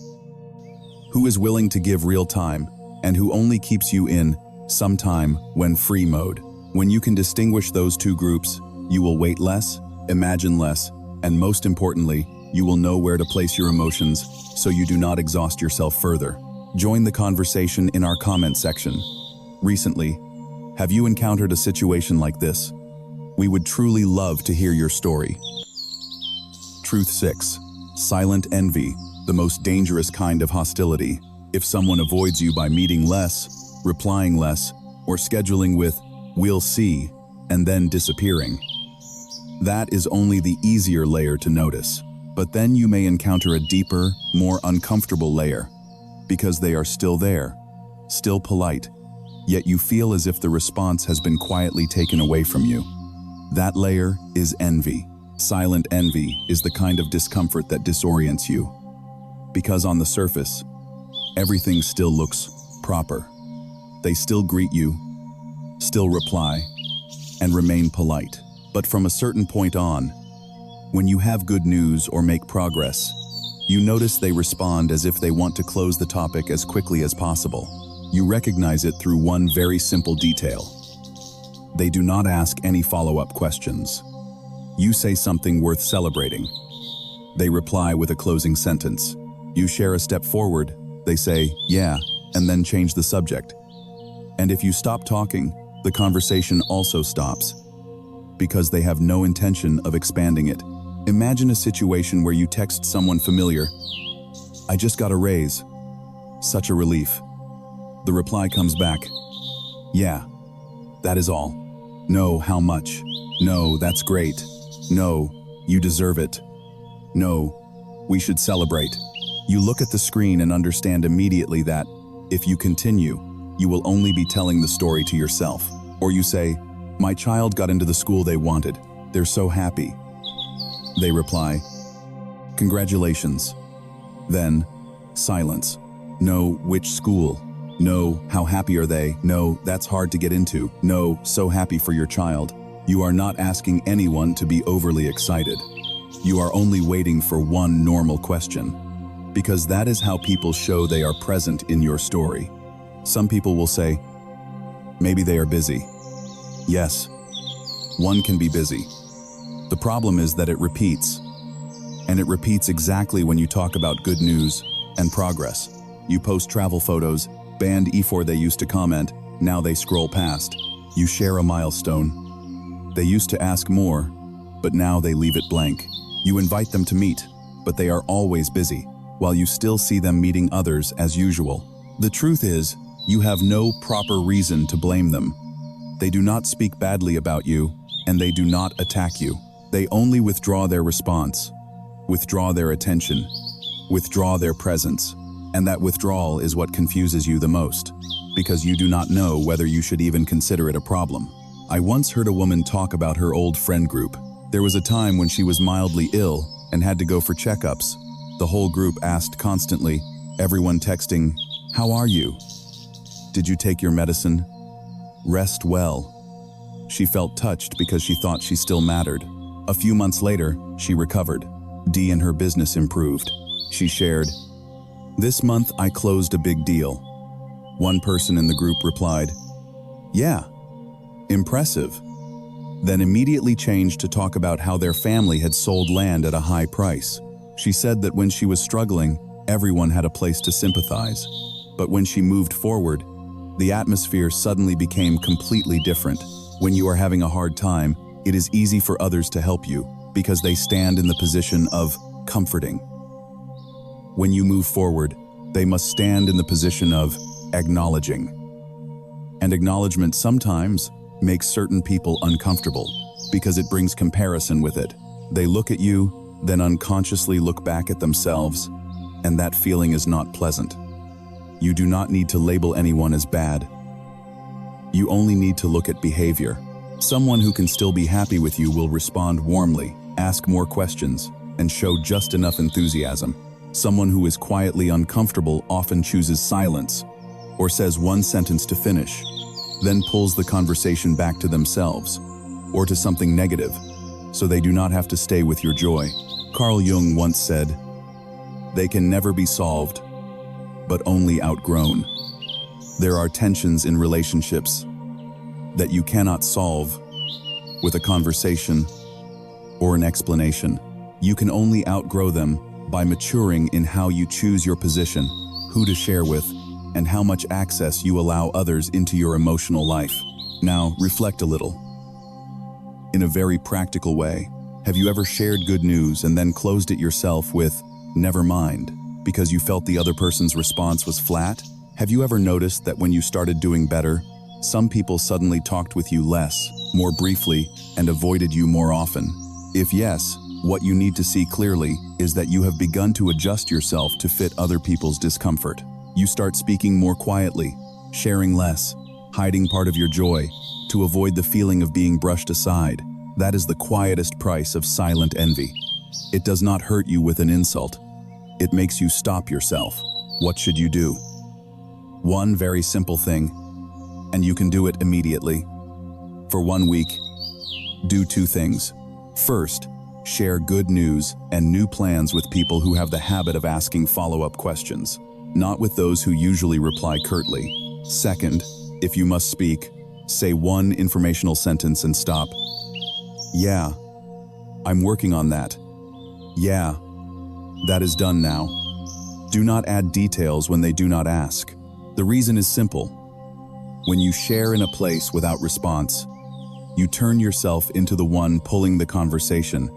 Who is willing to give real time and who only keeps you in some time when free mode. When you can distinguish those two groups, you will wait less, imagine less, and most importantly, you will know where to place your emotions so you do not exhaust yourself further. Join the conversation in our comment section. Recently, have you encountered a situation like this? We would truly love to hear your story. Truth 6. Silent envy, the most dangerous kind of hostility. If someone avoids you by meeting less, replying less, or scheduling with, "We'll see," and then disappearing, that is only the easier layer to notice. But then you may encounter a deeper, more uncomfortable layer, because they are still there, still polite, yet you feel as if the response has been quietly taken away from you. That layer is envy. Silent envy is the kind of discomfort that disorients you, because on the surface, everything still looks proper. They still greet you, still reply, and remain polite. But from a certain point on, when you have good news or make progress, you notice they respond as if they want to close the topic as quickly as possible. You recognize it through one very simple detail. They do not ask any follow-up questions. You say something worth celebrating. They reply with a closing sentence. You share a step forward, they say, "Yeah," and then change the subject. And if you stop talking, the conversation also stops, because they have no intention of expanding it. Imagine a situation where you text someone familiar, "I just got a raise. Such a relief." The reply comes back, "Yeah, that is all. No, how much? No, that's great. No, you deserve it. No, we should celebrate." You look at the screen and understand immediately that, if you continue, you will only be telling the story to yourself. Or you say, "My child got into the school they wanted. They're so happy." They reply, "Congratulations." Then, silence. No, which school? No, how happy are they? No, that's hard to get into. No, so happy for your child. You are not asking anyone to be overly excited. You are only waiting for one normal question, because that is how people show they are present in your story. Some people will say, "Maybe they are busy." Yes, one can be busy. The problem is that it repeats. And it repeats exactly when you talk about good news and progress. You post travel photos, banned E4 they used to comment, now they scroll past. You share a milestone. They used to ask more, but now they leave it blank. You invite them to meet, but they are always busy, while you still see them meeting others as usual. The truth is, you have no proper reason to blame them. They do not speak badly about you, and they do not attack you. They only withdraw their response, withdraw their attention, withdraw their presence. And that withdrawal is what confuses you the most, because you do not know whether you should even consider it a problem. I once heard a woman talk about her old friend group. There was a time when she was mildly ill and had to go for checkups. The whole group asked constantly, everyone texting, "How are you? Did you take your medicine? Rest well." She felt touched because she thought she still mattered. A few months later, she recovered. Dee and her business improved. She shared, "This month I closed a big deal." One person in the group replied, "Yeah, impressive." Then immediately changed to talk about how their family had sold land at a high price. She said that when she was struggling, everyone had a place to sympathize. But when she moved forward, the atmosphere suddenly became completely different. When you are having a hard time, it is easy for others to help you because they stand in the position of comforting. When you move forward, they must stand in the position of acknowledging. And acknowledgement sometimes makes certain people uncomfortable because it brings comparison with it. They look at you, then unconsciously look back at themselves, and that feeling is not pleasant. You do not need to label anyone as bad. You only need to look at behavior. Someone who can still be happy with you will respond warmly, ask more questions, and show just enough enthusiasm. Someone who is quietly uncomfortable often chooses silence, or says one sentence to finish, then pulls the conversation back to themselves, or to something negative, so they do not have to stay with your joy. Carl Jung once said, "They can never be solved, but only outgrown." There are tensions in relationships that you cannot solve with a conversation or an explanation. You can only outgrow them by maturing in how you choose your position, who to share with, and how much access you allow others into your emotional life. Now, reflect a little. In a very practical way, have you ever shared good news and then closed it yourself with, "Never mind," because you felt the other person's response was flat? Have you ever noticed that when you started doing better, some people suddenly talked with you less, more briefly, and avoided you more often? If yes, what you need to see clearly is that you have begun to adjust yourself to fit other people's discomfort. You start speaking more quietly, sharing less, hiding part of your joy, to avoid the feeling of being brushed aside. That is the quietest price of silent envy. It does not hurt you with an insult. It makes you stop yourself. What should you do? One very simple thing, and you can do it immediately. For 1 week, do 2 things. First, share good news and new plans with people who have the habit of asking follow-up questions, not with those who usually reply curtly. Second, if you must speak, say one informational sentence and stop. "Yeah, I'm working on that. Yeah, that is done now." Do not add details when they do not ask. The reason is simple. When you share in a place without response, you turn yourself into the one pulling the conversation,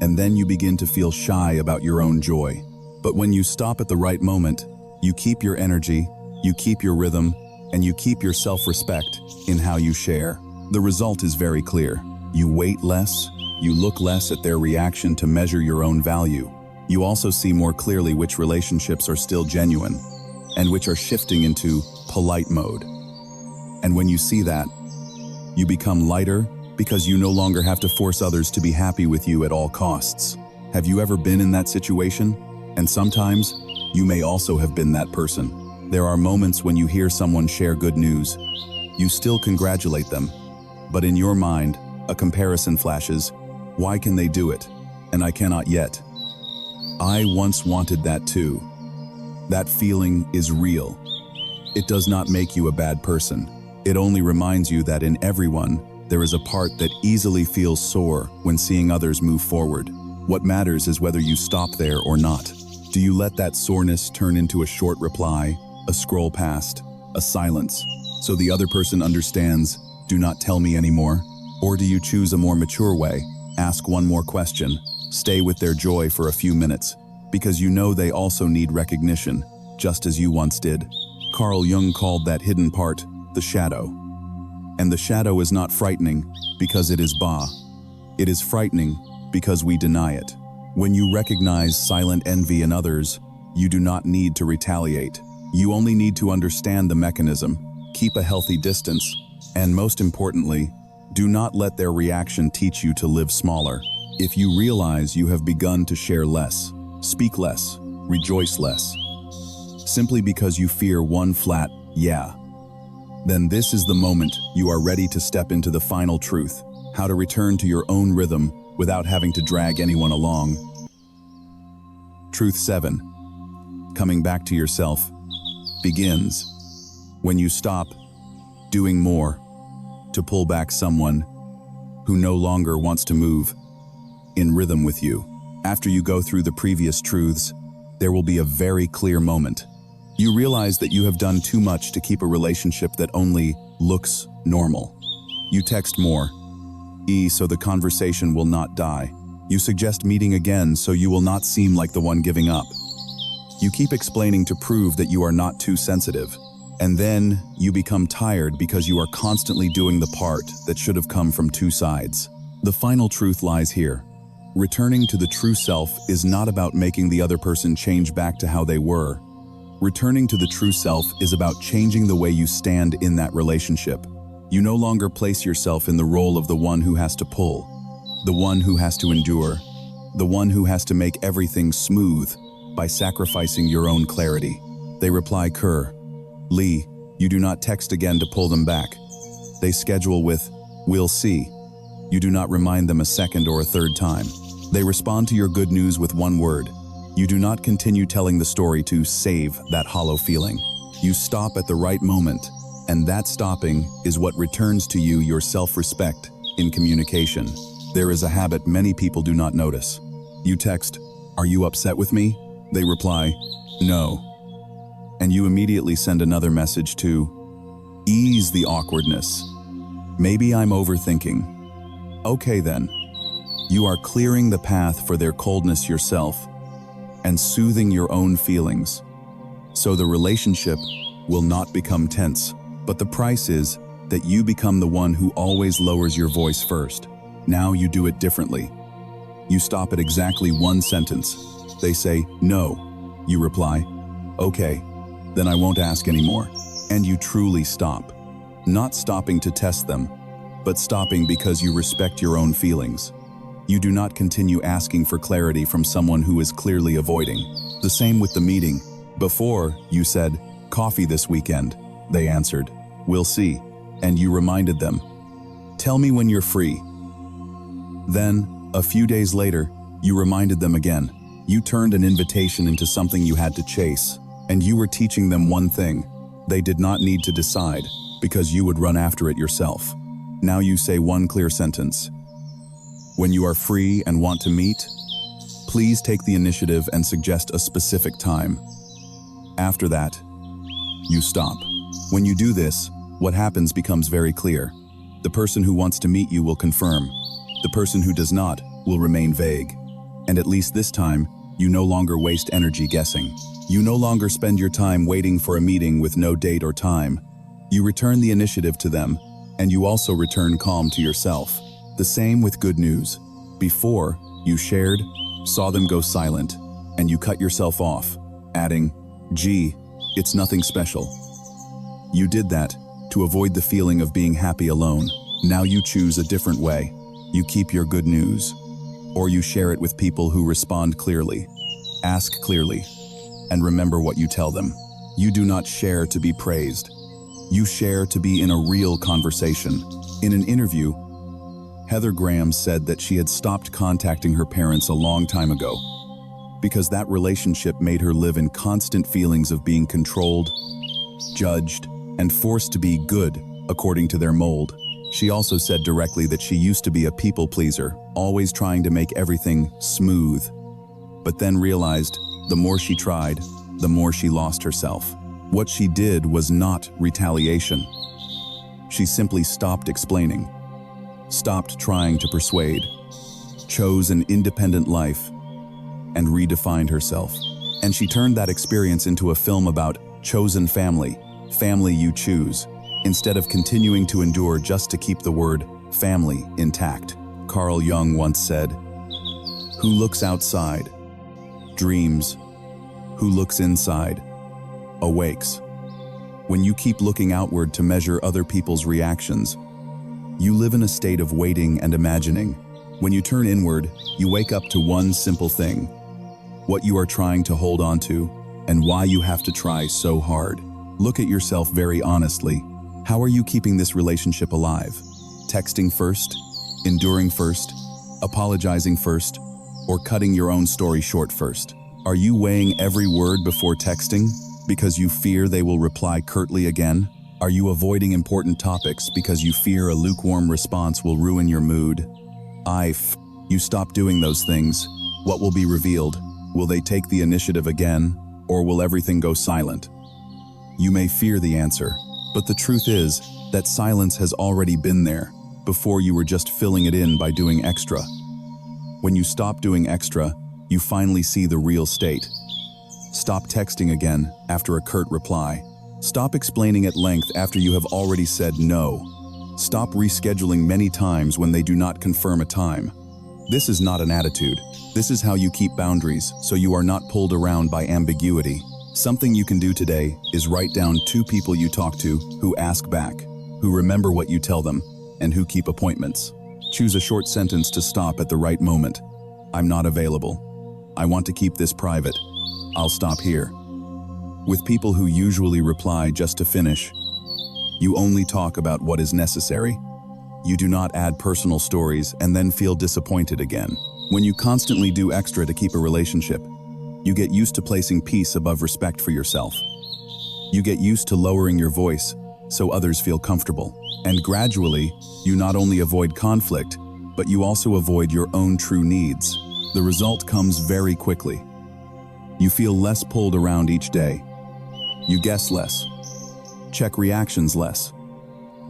and then you begin to feel shy about your own joy. But when you stop at the right moment, you keep your energy, you keep your rhythm, and you keep your self-respect in how you share. The result is very clear. You wait less, you look less at their reaction to measure your own value. You also see more clearly which relationships are still genuine, and which are shifting into polite mode. And when you see that, you become lighter because you no longer have to force others to be happy with you at all costs. Have you ever been in that situation? And sometimes, you may also have been that person. There are moments when you hear someone share good news. You still congratulate them, but in your mind, a comparison flashes. Why can they do it, and I cannot yet? I once wanted that too. That feeling is real. It does not make you a bad person. It only reminds you that in everyone, there is a part that easily feels sore when seeing others move forward. What matters is whether you stop there or not. Do you let that soreness turn into a short reply, a scroll past, a silence, so the other person understands, "Do not tell me anymore"? Or do you choose a more mature way, ask one more question, stay with their joy for a few minutes, because you know they also need recognition, just as you once did? Carl Jung called that hidden part the shadow. And the shadow is not frightening because it is Ba. It is frightening because we deny it. When you recognize silent envy in others, you do not need to retaliate. You only need to understand the mechanism, keep a healthy distance, and most importantly, do not let their reaction teach you to live smaller. If you realize you have begun to share less, speak less, rejoice less, simply because you fear one flat yeah, then this is the moment you are ready to step into the final truth, how to return to your own rhythm without having to drag anyone along. Truth 7. Coming back to yourself begins when you stop doing more to pull back someone who no longer wants to move in rhythm with you. After you go through the previous truths, there will be a very clear moment. You realize that you have done too much to keep a relationship that only looks normal. You text more, so the conversation will not die. You suggest meeting again so you will not seem like the one giving up. You keep explaining to prove that you are not too sensitive. And then you become tired because you are constantly doing the part that should have come from two sides. The final truth lies here. Returning to the true self is not about making the other person change back to how they were. Returning to the true self is about changing the way you stand in that relationship. You no longer place yourself in the role of the one who has to pull, the one who has to endure, the one who has to make everything smooth by sacrificing your own clarity. They reply, Lee, you do not text again to pull them back. They schedule with, we'll see. You do not remind them a second or a third time. They respond to your good news with one word. You do not continue telling the story to save that hollow feeling. You stop at the right moment, and that stopping is what returns to you your self-respect in communication. There is a habit many people do not notice. You text, are you upset with me? They reply, no. And you immediately send another message to ease the awkwardness. Maybe I'm overthinking. Okay then. You are clearing the path for their coldness yourself and soothing your own feelings. So the relationship will not become tense, but the price is that you become the one who always lowers your voice first. Now you do it differently. You stop at exactly one sentence. They say, no. You reply, okay, then I won't ask anymore. And you truly stop. Not stopping to test them, but stopping because you respect your own feelings. You do not continue asking for clarity from someone who is clearly avoiding. The same with the meeting. Before, you said, coffee this weekend. They answered, we'll see. And you reminded them, tell me when you're free. Then, a few days later, you reminded them again. You turned an invitation into something you had to chase. And you were teaching them one thing. They did not need to decide, because you would run after it yourself. Now you say one clear sentence. When you are free and want to meet, please take the initiative and suggest a specific time. After that, you stop. When you do this, what happens becomes very clear. The person who wants to meet you will confirm. The person who does not will remain vague. And at least this time, you no longer waste energy guessing. You no longer spend your time waiting for a meeting with no date or time. You return the initiative to them, and you also return calm to yourself. The same with good news. Before, you shared, saw them go silent, and you cut yourself off, adding, gee, it's nothing special. You did that to avoid the feeling of being happy alone. Now you choose a different way. You keep your good news, or you share it with people who respond clearly. Ask clearly, and remember what you tell them. You do not share to be praised. You share to be in a real conversation. In an interview, Heather Graham said that she had stopped contacting her parents a long time ago because that relationship made her live in constant feelings of being controlled, judged, and forced to be good according to their mold. She also said directly that she used to be a people pleaser, always trying to make everything smooth, but then realized the more she tried, the more she lost herself. What she did was not retaliation. She simply stopped explaining, stopped trying to persuade, chose an independent life, and redefined herself. And she turned that experience into a film about chosen family, family you choose. instead of continuing to endure just to keep the word family intact. Carl Jung once said, "Who looks outside, dreams. Who looks inside, awakes." When you keep looking outward to measure other people's reactions, you live in a state of waiting and imagining. When you turn inward, you wake up to one simple thing: what you are trying to hold on to and why you have to try so hard. Look at yourself very honestly. How are you keeping this relationship alive? Texting first, enduring first, apologizing first, or cutting your own story short first? Are you weighing every word before texting because you fear they will reply curtly again? Are you avoiding important topics because you fear a lukewarm response will ruin your mood? If you stop doing those things, what will be revealed? Will they take the initiative again, or will everything go silent? You may fear the answer, but the truth is that silence has already been there before you were just filling it in by doing extra. When you stop doing extra, you finally see the real state. Stop texting again after a curt reply. Stop explaining at length after you have already said no. Stop rescheduling many times when they do not confirm a time. This is not an attitude. This is how you keep boundaries, so you are not pulled around by ambiguity. Something you can do today is write down 2 people you talk to who ask back, who remember what you tell them, and who keep appointments. Choose a short sentence to stop at the right moment. I'm not available. I want to keep this private. I'll stop here. With people who usually reply just to finish, you only talk about what is necessary. You do not add personal stories and then feel disappointed again. When you constantly do extra to keep a relationship, you get used to placing peace above respect for yourself. You get used to lowering your voice so others feel comfortable. And gradually, you not only avoid conflict, but you also avoid your own true needs. The result comes very quickly. You feel less pulled around each day. You guess less. Check reactions less.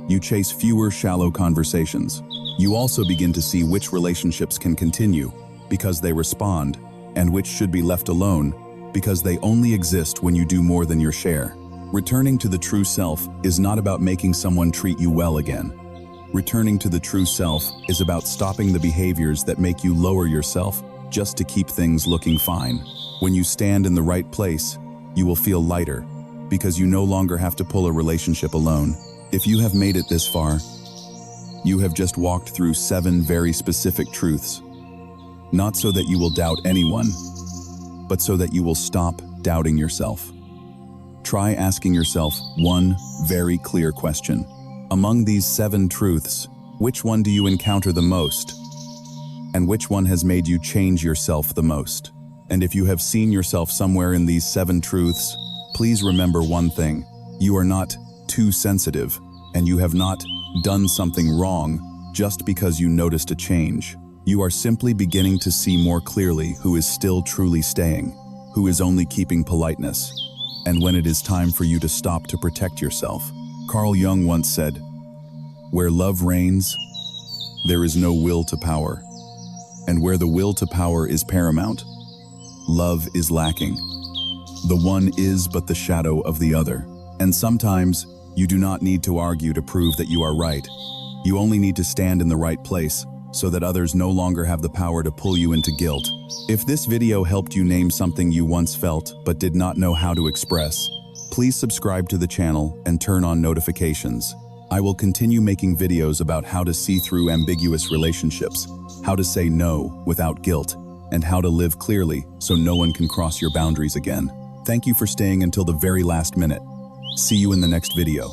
You chase fewer shallow conversations. You also begin to see which relationships can continue because they respond, and which should be left alone because they only exist when you do more than your share. Returning to the true self is not about making someone treat you well again. Returning to the true self is about stopping the behaviors that make you lower yourself just to keep things looking fine. When you stand in the right place, you will feel lighter because you no longer have to pull a relationship alone. If you have made it this far, you have just walked through 7 very specific truths. Not so that you will doubt anyone, but so that you will stop doubting yourself. Try asking yourself one very clear question. Among these 7 truths, which one do you encounter the most? And which one has made you change yourself the most? And if you have seen yourself somewhere in these 7 truths, please remember one thing. You are not too sensitive, and you have not done something wrong just because you noticed a change. You are simply beginning to see more clearly who is still truly staying, who is only keeping politeness, and when it is time for you to stop to protect yourself. Carl Jung once said, "Where love reigns, there is no will to power. And where the will to power is paramount, love is lacking. The one is but the shadow of the other." And sometimes, you do not need to argue to prove that you are right. You only need to stand in the right place so that others no longer have the power to pull you into guilt. If this video helped you name something you once felt but did not know how to express, please subscribe to the channel and turn on notifications. I will continue making videos about how to see through ambiguous relationships, how to say no without guilt, and how to live clearly so no one can cross your boundaries again. Thank you for staying until the very last minute. See you in the next video.